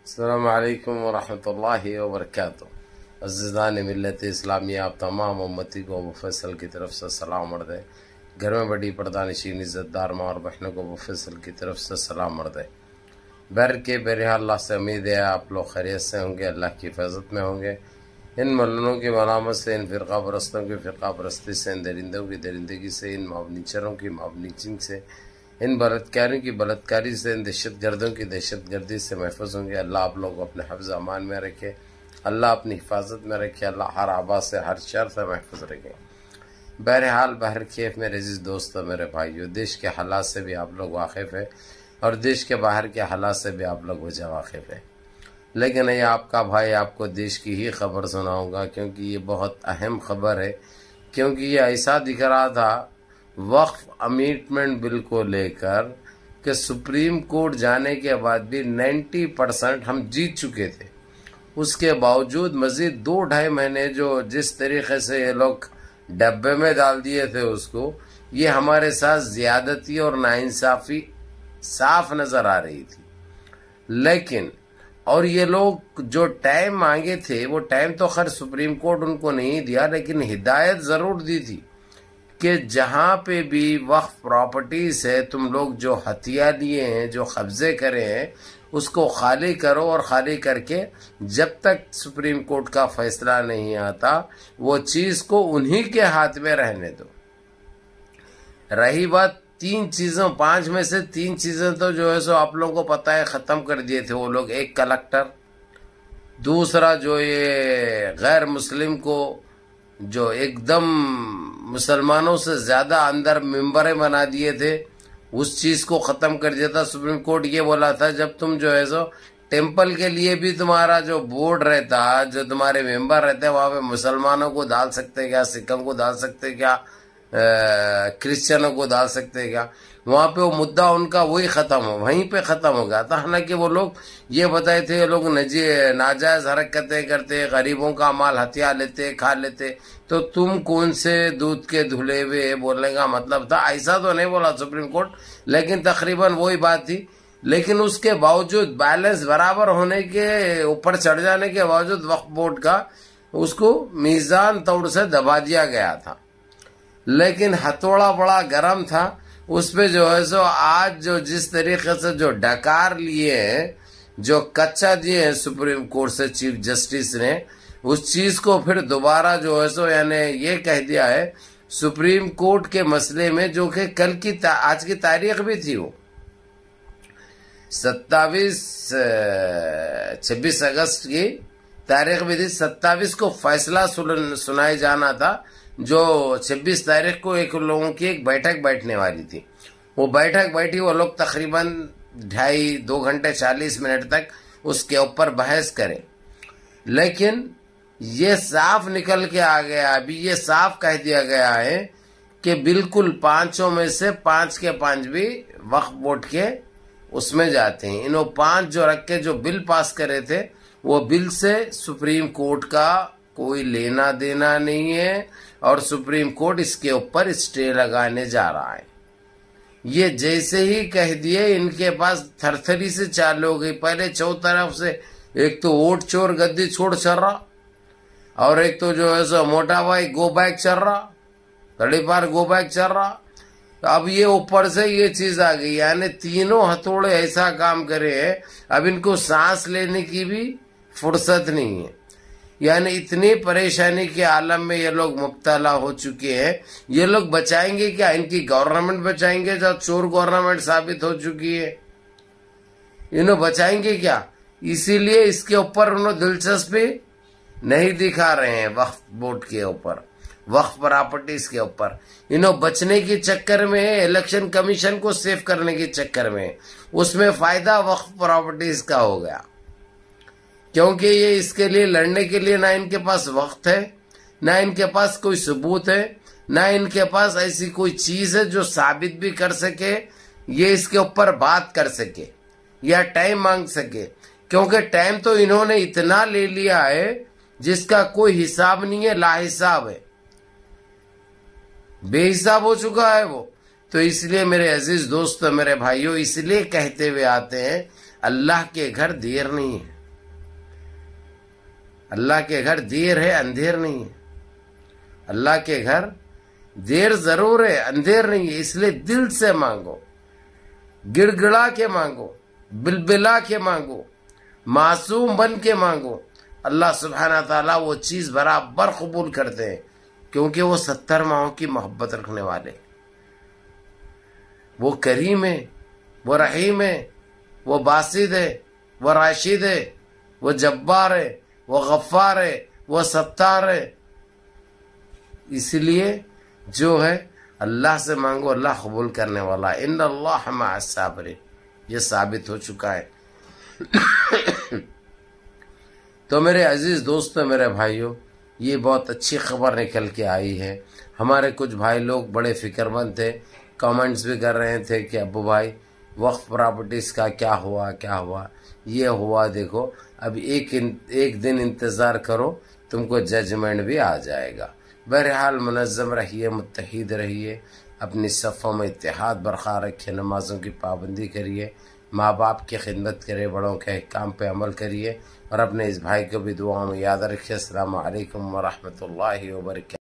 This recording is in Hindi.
अस्सलामु अलैकुम वरहमतुल्लाहि वबरकातुहू। अज़ीज़ान मिल्लत इस्लामी, आप तमाम उम्मती को अबू फैसल की तरफ से सलाम अर्ज़ है। घर में बड़ी पर्दानशीन इज़्ज़तदार माँ और बहनों को अबू फैसल की तरफ से सलाम अर्ज़ है। बहरहाल अल्लाह से उम्मीद है आप लोग खैरियत से होंगे, अल्लाह की हिफाजत में होंगे। इन मलनों की मलामत से, इन फ़िरक़ा परस्तों की फ़िरक़ा परस्ती से, इन दरिंदों की दरिंदगी से, इन मावनीचरों की मावनीचिंग से, इन बलात्कारियों की बलात्कारी से, इन दहशत गर्दों की दहशत गर्दी से महफूज होंगे। अल्लाह आप लोग अपने हफ्ज़ अमान में रखे, अल्लाह अपनी हिफाजत में रखे, अल्लाह हर आबा से, हर शर से महफूज रखे। बहरहाल बहरकैफ मेरे अज़ीज़ दोस्तों, मेरे भाइयों, देश के हालात से भी आप लोग वाकिफ़ है और देश के बाहर के हालात से भी आप लोग वजह वाकिफ़ है। लेकिन ये आपका भाई आपको देश की ही खबर सुनाऊंगा, क्योंकि ये बहुत अहम खबर है। क्योंकि ये ऐसा दिख रहा था वक्फ अमेंडमेंट बिल को लेकर कि सुप्रीम कोर्ट जाने के बाद भी 90% हम जीत चुके थे। उसके बावजूद मज़ीद 2-2.5 महीने जो जिस तरीके से ये लोग डब्बे में डाल दिए थे उसको, ये हमारे साथ ज़्यादती और नाइंसाफ़ी साफ नज़र आ रही थी। लेकिन और ये लोग जो टाइम मांगे थे वो टाइम तो खैर सुप्रीम कोर्ट उनको नहीं दिया, लेकिन हिदायत ज़रूर दी थी कि जहाँ पे भी वक्फ प्रॉपर्टीज़ है, तुम लोग जो हथिया लिए हैं, जो कब्ज़े करे हैं, उसको खाली करो और खाली करके जब तक सुप्रीम कोर्ट का फैसला नहीं आता वो चीज़ को उन्हीं के हाथ में रहने दो। रही बात 3 चीज़ों, 5 में से 3 चीज़ें तो जो है सो आप लोगों को पता है ख़त्म कर दिए थे वो लोग। एक कलेक्टर, दूसरा जो ये गैर मुस्लिम को जो एकदम मुसलमानों से ज़्यादा अंदर मेंबरें बना दिए थे, उस चीज़ को ख़त्म कर दिया था। सुप्रीम कोर्ट ये बोला था जब तुम जो है सो टेम्पल के लिए भी तुम्हारा जो बोर्ड रहता, जो तुम्हारे मेंबर रहते हैं, वहाँ पे मुसलमानों को डाल सकते क्या, सिखों को डाल सकते क्या, क्रिश्चियनों को डाल सकते क्या, वहाँ पे वो मुद्दा उनका वही ख़त्म हो, वहीं पे ख़त्म हो गया था। हालांकि वो लोग ये बताए थे ये लोग नाजायज़ हरकतें करते, गरीबों का माल हथिया लेते, खा लेते, तो तुम कौन से दूध के धुले हुए बोलने का मतलब था। ऐसा तो नहीं बोला सुप्रीम कोर्ट, लेकिन तकरीबन वही बात थी। लेकिन उसके बावजूद बैलेंस बराबर होने के ऊपर चढ़ जाने के बावजूद वक्फ बोर्ड का उसको मीज़ान तौर से दबा दिया गया था। लेकिन हथौड़ा बड़ा गर्म था, उस पे जो है सो आज जो जिस तरीके से जो डकार लिए हैं, जो कच्चा दिए हैं सुप्रीम कोर्ट से चीफ जस्टिस ने, उस चीज को फिर दोबारा जो है सो यानी ये कह दिया है सुप्रीम कोर्ट के मसले में, जो कि कल की आज की तारीख भी थी, वो 26 अगस्त की तारीख भी थी। 27 को फैसला सुनाई जाना था, जो 26 तारीख को एक लोगों की एक बैठक बैठने वाली थी। वो बैठक बैठी, वो लोग तकरीबन 2.5-2 घंटे 40 मिनट तक उसके ऊपर बहस करें। लेकिन ये साफ निकल के आ गया, अभी ये साफ कह दिया गया है कि बिल्कुल 5 में से 5 के 5 भी वक्फ बोर्ड के उसमें जाते हैं। इन्हों 5 जो रख के जो बिल पास करे थे, वो बिल से सुप्रीम कोर्ट का कोई लेना देना नहीं है और सुप्रीम कोर्ट इसके ऊपर स्टे लगाने जा रहा है। ये जैसे ही कह दिए, इनके पास थरथरी से चालू हो गई। पहले चौतरफ से एक तो वोट चोर गद्दी छोड़ चल रहा, और एक तो जो है सो मोटा भाई गो बैक चल रहा, थोड़ी बार गो बैक चल रहा। तो अब ये ऊपर से ये चीज आ गई, यानी तीनों हथौड़े ऐसा काम करे हैं, अब इनको सांस लेने की भी फुर्सत नहीं है। यानी इतनी परेशानी के आलम में ये लोग मुब्तला हो चुके हैं। ये लोग बचाएंगे क्या? इनकी गवर्नमेंट बचाएंगे जो चोर गवर्नमेंट साबित हो चुकी है? इन्हों बचाएंगे क्या? इसीलिए इसके ऊपर उन्होंने दिलचस्पी नहीं दिखा रहे हैं। वक्फ बोर्ड के ऊपर, वक्फ प्रॉपर्टीज के ऊपर इन्हों बचने के चक्कर में, इलेक्शन कमीशन को सेव करने के चक्कर में, उसमें फायदा वक्फ प्रॉपर्टीज का हो गया। क्योंकि ये इसके लिए लड़ने के लिए ना इनके पास वक्त है, ना इनके पास कोई सबूत है, ना इनके पास ऐसी कोई चीज है जो साबित भी कर सके, ये इसके ऊपर बात कर सके या टाइम मांग सके। क्योंकि टाइम तो इन्होंने इतना ले लिया है जिसका कोई हिसाब नहीं है, लाहिसाब है, बेहिसाब हो चुका है वो। तो इसलिए मेरे अजीज दोस्तों, मेरे भाइयों, इसलिए कहते हुए आते हैं अल्लाह के घर देर नहीं है। अल्लाह के घर देर है, अंधेर नहीं है। अल्लाह के घर देर जरूर है, अंधेर नहीं है। इसलिए दिल से मांगो, गिड़गिड़ा के मांगो, बिलबिला के मांगो, मासूम बन के मांगो। अल्लाह सुब्हाना ताला वो चीज बराबर कबूल करते हैं, क्योंकि वो 70 माहों की मोहब्बत रखने वाले। वो करीम है, वो रहीम है, वो बासिद है, वो राशिद है, वो जब्बार है, वो गफ्फार है, वो सत्तार है। इसलिए जो है अल्लाह से मांगो, अल्लाह कबूल करने वाला है। इन्नल्लाह मअस साबिरीन, ये साबित हो चुका है। तो मेरे अजीज दोस्तों, मेरे भाइयों, ये बहुत अच्छी खबर निकल के आई है। हमारे कुछ भाई लोग बड़े फिक्रमंद थे, कमेंट्स भी कर रहे थे कि अब्बू भाई वक्फ प्रॉपर्टीज का क्या हुआ, क्या हुआ। ये हुआ, देखो अब एक दिन इंतज़ार करो, तुमको जजमेंट भी आ जाएगा। बहरहाल मुनज़्ज़म रहिए, मुत्तहिद रहिए, अपनी सफ़ों में इत्तेहाद बरकरार रखिए, नमाज़ों की पाबंदी करिए, माँ बाप की खिदमत करिए, बड़ों के काम पे अमल करिए, और अपने इस भाई को भी दुआ में याद रखिए। अस्सलामु अलैकुम व रहमतुल्लाहि व बरकातहू।